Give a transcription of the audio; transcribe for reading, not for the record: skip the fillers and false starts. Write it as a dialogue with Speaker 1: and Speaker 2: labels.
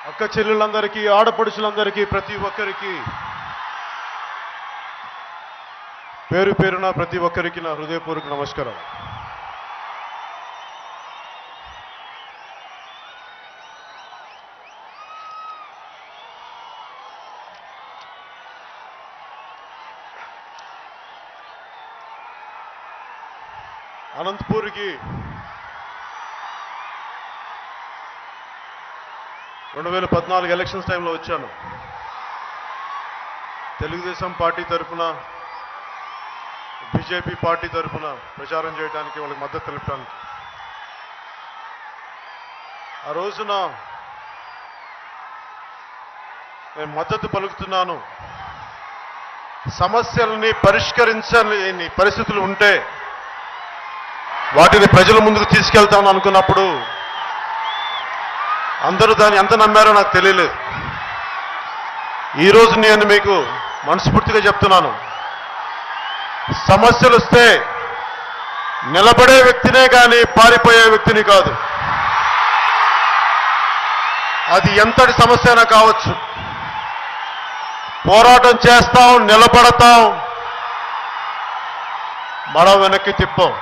Speaker 1: అక్క చెల్లెళ్ళందరికీ, ఆడపడుచులందరికీ, ప్రతి ఒక్కరికి పేరు పేరున ప్రతి ఒక్కరికి నా హృదయపూర్వక నమస్కారం. అనంతపూర్కి 2014 ఎలక్షన్స్ టైంలో వచ్చాను. తెలుగుదేశం పార్టీ తరఫున, బీజేపీ పార్టీ తరఫున ప్రచారం చేయడానికి, వాళ్ళకి మద్దతు తెలపడానికి. ఆ రోజున నేను మద్దతు పలుకుతున్నాను. సమస్యలని పరిష్కరించలేని పరిస్థితులు ఉంటే వాటిని ప్రజల ముందుకు తీసుకెళ్తాను అనుకున్నప్పుడు అందరూ దాన్ని ఎంత నమ్మారో నాకు తెలియలేదు. ఈరోజు నేను మీకు మనస్ఫూర్తిగా చెప్తున్నాను, సమస్యలు వస్తే నిలబడే వ్యక్తినే కానీ పారిపోయే వ్యక్తిని కాదు. అది ఎంతటి సమస్య అయినా కావచ్చు, పోరాటం చేస్తాం, నిలబడతాం, మనం వెనక్కి తిప్పాం.